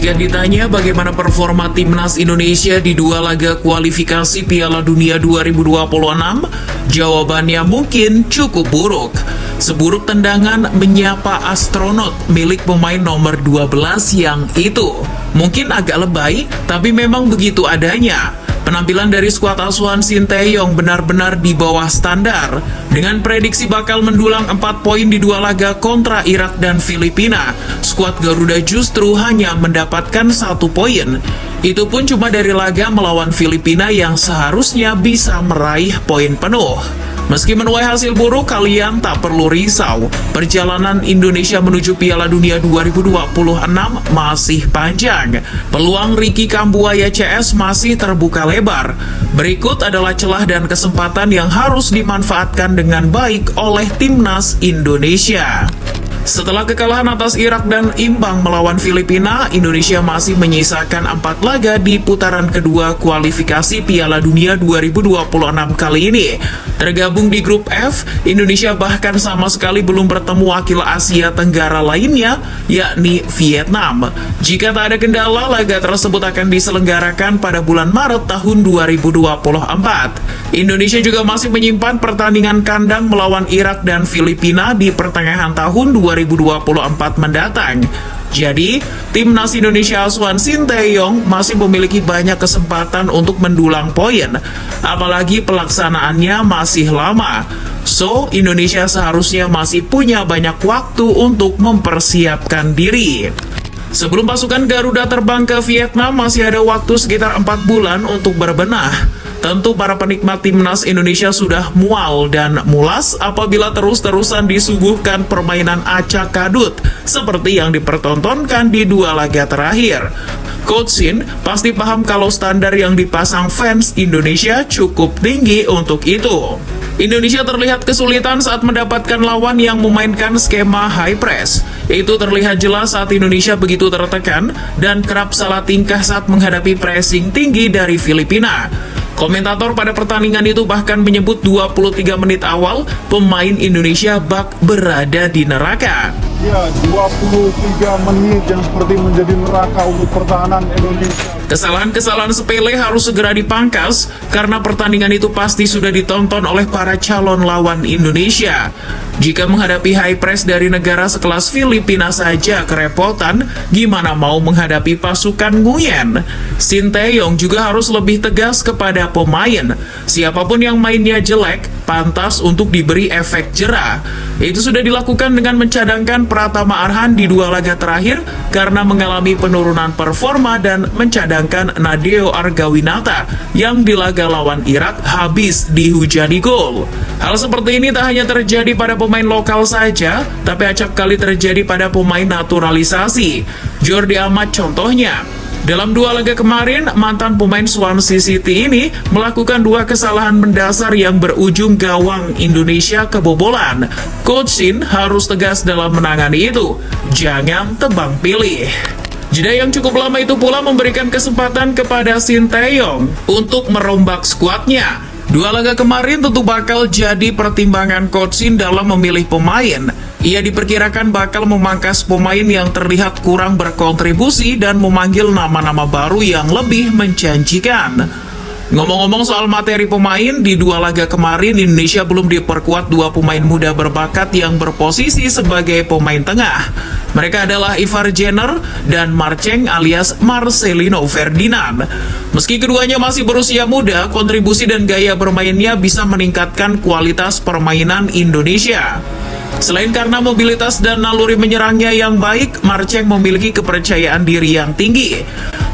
Jika ditanya bagaimana performa timnas Indonesia di dua laga kualifikasi Piala Dunia 2026, jawabannya mungkin cukup buruk. Seburuk tendangan menyapa astronot milik pemain nomor 12 yang itu. Mungkin agak lebay, tapi memang begitu adanya. Penampilan dari skuad asuhan Sinteyong benar-benar di bawah standar. Dengan prediksi bakal mendulang 4 poin di dua laga kontra Irak dan Filipina, skuad Garuda justru hanya mendapatkan 1 poin. Itu pun cuma dari laga melawan Filipina yang seharusnya bisa meraih poin penuh. Meski menuai hasil buruk, kalian tak perlu risau. Perjalanan Indonesia menuju Piala Dunia 2026 masih panjang. Peluang Ricky Kambuaya CS masih terbuka lebar. Berikut adalah celah dan kesempatan yang harus dimanfaatkan dengan baik oleh timnas Indonesia. Setelah kekalahan atas Irak dan imbang melawan Filipina, Indonesia masih menyisakan 4 laga di putaran kedua kualifikasi Piala Dunia 2026 kali ini. Tergabung di grup F, Indonesia bahkan sama sekali belum bertemu wakil Asia Tenggara lainnya, yakni Vietnam. Jika tak ada kendala, laga tersebut akan diselenggarakan pada bulan Maret tahun 2024. Indonesia juga masih menyimpan pertandingan kandang melawan Irak dan Filipina di pertengahan tahun 2024 mendatang. Jadi, timnas Indonesia asuhan Sinteyong masih memiliki banyak kesempatan untuk mendulang poin, apalagi pelaksanaannya masih lama. So, Indonesia seharusnya masih punya banyak waktu untuk mempersiapkan diri. Sebelum pasukan Garuda terbang ke Vietnam, masih ada waktu sekitar 4 bulan untuk berbenah. Tentu para penikmat timnas Indonesia sudah mual dan mulas apabila terus-terusan disuguhkan permainan acak kadut seperti yang dipertontonkan di dua laga terakhir. Coach Shin pasti paham kalau standar yang dipasang fans Indonesia cukup tinggi untuk itu. Indonesia terlihat kesulitan saat mendapatkan lawan yang memainkan skema high press. Itu terlihat jelas saat Indonesia begitu tertekan dan kerap salah tingkah saat menghadapi pressing tinggi dari Filipina. Komentator pada pertandingan itu bahkan menyebut 23 menit awal pemain Indonesia bak berada di neraka. Ya, 23 menit yang seperti menjadi neraka untuk pertahanan Indonesia. Kesalahan-kesalahan sepele harus segera dipangkas karena pertandingan itu pasti sudah ditonton oleh para calon lawan Indonesia. Jika menghadapi high press dari negara sekelas Filipina saja kerepotan, gimana mau menghadapi pasukan Nguyen? Sinteyong juga harus lebih tegas kepada pemain. Siapapun yang mainnya jelek, pantas untuk diberi efek jera. Itu sudah dilakukan dengan mencadangkan Pratama Arhan di dua laga terakhir karena mengalami penurunan performa dan mencadangkan Nadeo Argawinata yang di laga lawan Irak habis dihujani gol. Hal seperti ini tak hanya terjadi pada pemain lokal saja, tapi acap kali terjadi pada pemain naturalisasi. Jordi Amat contohnya. Dalam dua laga kemarin, mantan pemain Swansea City ini melakukan 2 kesalahan mendasar yang berujung gawang Indonesia kebobolan. Coach Shin harus tegas dalam menangani itu. Jangan tebang pilih. Jeda yang cukup lama itu pula memberikan kesempatan kepada Sinteyong untuk merombak skuadnya. Dua laga kemarin tentu bakal jadi pertimbangan Coach Shin dalam memilih pemain. Ia diperkirakan bakal memangkas pemain yang terlihat kurang berkontribusi dan memanggil nama-nama baru yang lebih menjanjikan. Ngomong-ngomong soal materi pemain, di dua laga kemarin Indonesia belum diperkuat 2 pemain muda berbakat yang berposisi sebagai pemain tengah. Mereka adalah Ivar Jenner dan Marceng alias Marcelino Ferdinand. Meski keduanya masih berusia muda, kontribusi dan gaya bermainnya bisa meningkatkan kualitas permainan Indonesia. Selain karena mobilitas dan naluri menyerangnya yang baik, Marceng memiliki kepercayaan diri yang tinggi.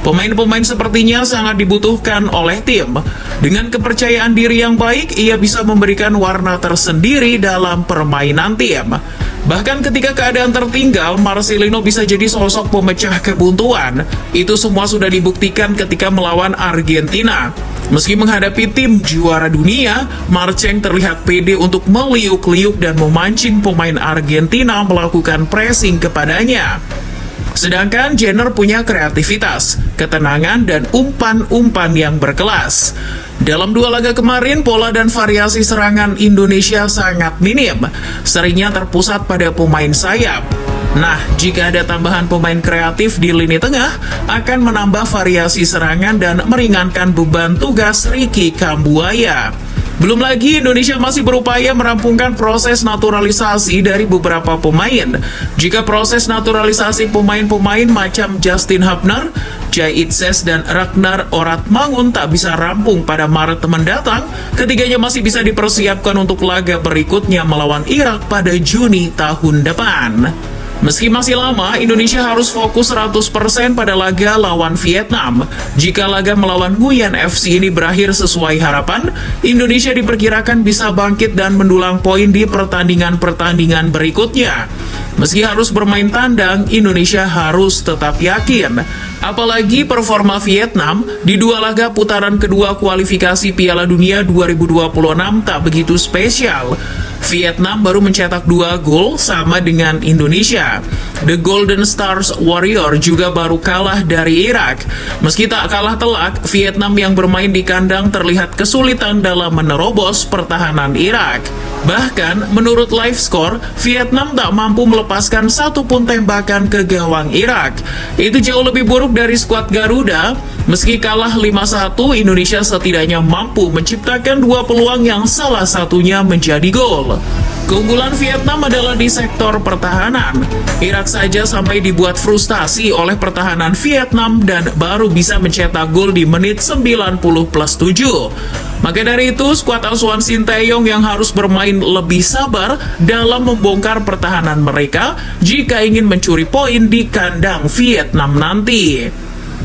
Pemain-pemain sepertinya sangat dibutuhkan oleh tim. Dengan kepercayaan diri yang baik, ia bisa memberikan warna tersendiri dalam permainan tim. Bahkan ketika keadaan tertinggal, Marcelino bisa jadi sosok pemecah kebuntuan. Itu semua sudah dibuktikan ketika melawan Argentina. Meski menghadapi tim juara dunia, Marceng terlihat pede untuk meliuk-liuk dan memancing pemain Argentina melakukan pressing kepadanya. Sedangkan Jenner punya kreativitas, ketenangan, dan umpan-umpan yang berkelas. Dalam dua laga kemarin, pola dan variasi serangan Indonesia sangat minim, seringnya terpusat pada pemain sayap. Nah, jika ada tambahan pemain kreatif di lini tengah, akan menambah variasi serangan dan meringankan beban tugas Ricky Kambuaya. Belum lagi, Indonesia masih berupaya merampungkan proses naturalisasi dari beberapa pemain. Jika proses naturalisasi pemain-pemain macam Justin Hubner, Jai Itses, dan Ragnar Oratmangun tak bisa rampung pada Maret mendatang, ketiganya masih bisa dipersiapkan untuk laga berikutnya melawan Irak pada Juni tahun depan. Meski masih lama, Indonesia harus fokus 100% pada laga lawan Vietnam. Jika laga melawan Nguyen FC ini berakhir sesuai harapan, Indonesia diperkirakan bisa bangkit dan mendulang poin di pertandingan-pertandingan berikutnya. Meski harus bermain tandang, Indonesia harus tetap yakin. Apalagi performa Vietnam di dua laga putaran kedua kualifikasi Piala Dunia 2026 tak begitu spesial. Vietnam baru mencetak 2 gol sama dengan Indonesia. The Golden Stars Warrior juga baru kalah dari Irak. Meski tak kalah telak, Vietnam yang bermain di kandang terlihat kesulitan dalam menerobos pertahanan Irak. Bahkan, menurut live score, Vietnam tak mampu melepaskan satu pun tembakan ke gawang Irak. Itu jauh lebih buruk dari skuad Garuda. Meski kalah 5-1, Indonesia setidaknya mampu menciptakan 2 peluang yang salah satunya menjadi gol. Keunggulan Vietnam adalah di sektor pertahanan. Irak saja sampai dibuat frustasi oleh pertahanan Vietnam dan baru bisa mencetak gol di menit 90+7. Maka dari itu, skuad asuhan Sinteyong yang harus bermain lebih sabar dalam membongkar pertahanan mereka jika ingin mencuri poin di kandang Vietnam nanti.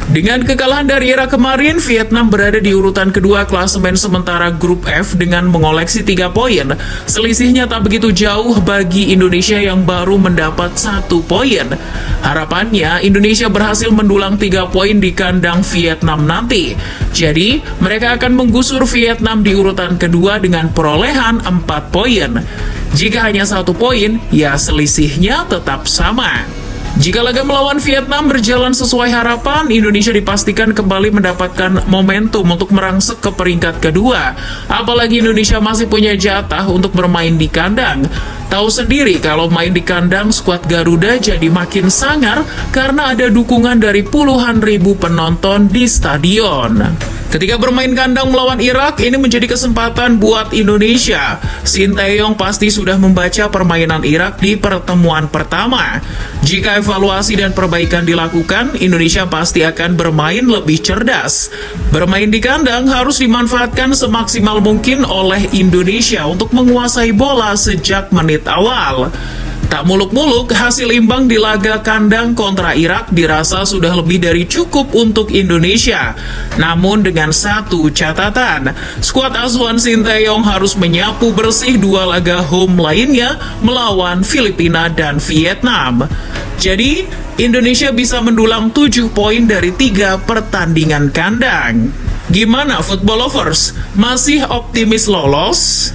Dengan kekalahan dari Irak kemarin, Vietnam berada di urutan kedua klasemen sementara grup F dengan mengoleksi 3 poin. Selisihnya tak begitu jauh bagi Indonesia yang baru mendapat 1 poin. Harapannya, Indonesia berhasil mendulang 3 poin di kandang Vietnam nanti. Jadi, mereka akan menggusur Vietnam di urutan kedua dengan perolehan 4 poin. Jika hanya 1 poin, ya selisihnya tetap sama. Jika laga melawan Vietnam berjalan sesuai harapan, Indonesia dipastikan kembali mendapatkan momentum untuk merangsek ke peringkat kedua. Apalagi Indonesia masih punya jatah untuk bermain di kandang. Tahu sendiri kalau main di kandang, skuad Garuda jadi makin sangar karena ada dukungan dari puluhan ribu penonton di stadion. Ketika bermain kandang melawan Irak, ini menjadi kesempatan buat Indonesia. Sinteyong pasti sudah membaca permainan Irak di pertemuan pertama. Jika evaluasi dan perbaikan dilakukan, Indonesia pasti akan bermain lebih cerdas. Bermain di kandang harus dimanfaatkan semaksimal mungkin oleh Indonesia untuk menguasai bola sejak menit awal. Tak muluk-muluk, hasil imbang di laga kandang kontra Irak dirasa sudah lebih dari cukup untuk Indonesia. Namun dengan satu catatan, skuad asuhan Sinteyong harus menyapu bersih 2 laga home lainnya melawan Filipina dan Vietnam. Jadi, Indonesia bisa mendulang 7 poin dari 3 pertandingan kandang. Gimana football lovers? Masih optimis lolos?